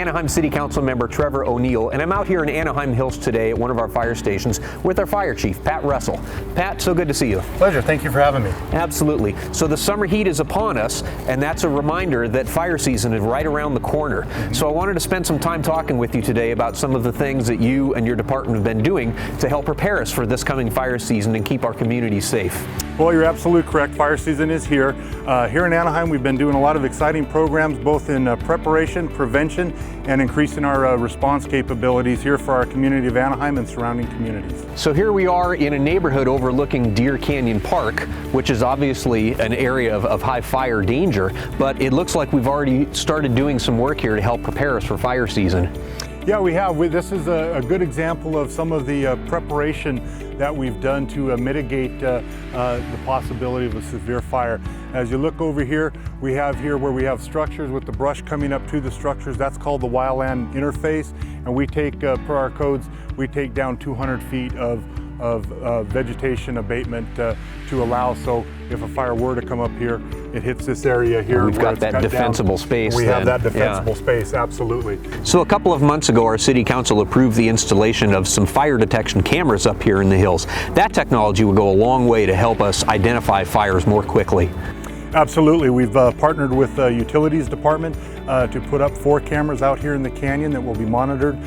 Anaheim City Council member Trevor O'Neill, and I'm out here in Anaheim Hills today at one of our fire stations with our fire chief, Pat Russell. Pat, so good to see you. Pleasure. Thank you for having me. Absolutely. So the summer heat is upon us, and that's a reminder that fire season is right around the corner. So I wanted to spend some time talking with you today about some of the things that you and your department have been doing to help prepare us for this coming fire season and keep our community safe. Well, you're absolutely correct. Fire season is here. Here in Anaheim, we've been doing a lot of exciting programs, both in preparation, prevention, and increasing our response capabilities here for our community of Anaheim and surrounding communities. So here we are in a neighborhood overlooking Deer Canyon Park, which is obviously an area of high fire danger, but it looks like we've already started doing some work here to help prepare us for fire season. Yeah, we have. This is a good example of some of the preparation that we've done to mitigate the possibility of a severe fire. As you look over here, we have here where we have structures with the brush coming up to the structures. That's called the wildland interface, and we take, per our codes, we take down 200 feet of vegetation abatement to allow, so if a fire were to come up here, it hits this area here. We've got that defensible space. We have that defensible space, absolutely. So a couple of months ago, our city council approved the installation of some fire detection cameras up here in the hills. That technology will go a long way to help us identify fires more quickly. Absolutely. We've partnered with the utilities department to put up 4 cameras out here in the canyon that will be monitored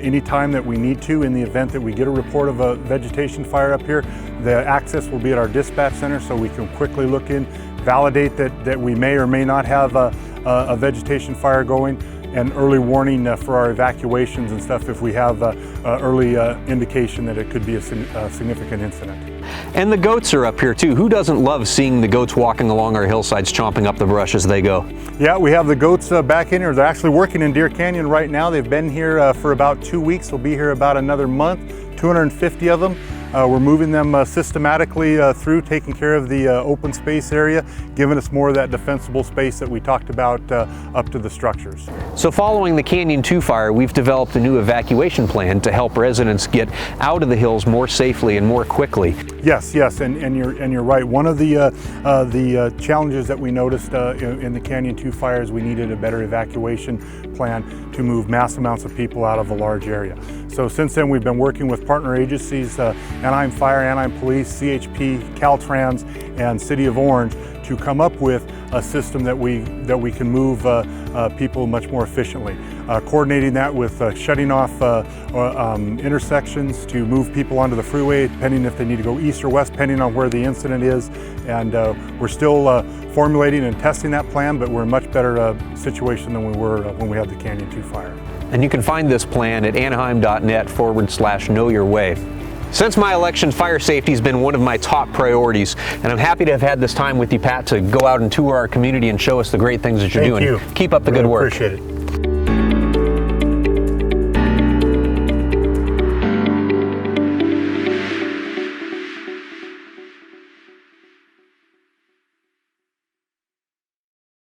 anytime that we need to. In the event that we get a report of a vegetation fire up here, the access will be at our dispatch center, so we can quickly look in, validate that we may or may not have a vegetation fire going, and early warning for our evacuations and stuff if we have early indication that it could be a significant incident. And the goats are up here too. Who doesn't love seeing the goats walking along our hillsides chomping up the brush as they go? Yeah, we have the goats back in here. They're actually working in Deer Canyon right now. They've been here for about 2 weeks. They'll be here about another month, 250 of them. We're moving them systematically through, taking care of the open space area, giving us more of that defensible space that we talked about up to the structures. So following the Canyon 2 fire, we've developed a new evacuation plan to help residents get out of the hills more safely and more quickly. Yes, and you're right. One of the challenges that we noticed in the Canyon 2 fires, we needed a better evacuation plan to move mass amounts of people out of a large area. So since then, we've been working with partner agencies, Anaheim Fire, Anaheim Police, CHP, Caltrans, and City of Orange, to come up with a system that we can move people much more efficiently. Coordinating that with shutting off intersections to move people onto the freeway, depending if they need to go east or west, depending on where the incident is. And we're still formulating and testing that plan, but we're in a much better situation than we were when we had the Canyon 2 fire. And you can find this plan at anaheim.net/knowyourway. Since my election, fire safety has been one of my top priorities, and I'm happy to have had this time with you, Pat, to go out and tour our community and show us the great things that you're doing. Thank you. Keep up the good work. Appreciate it.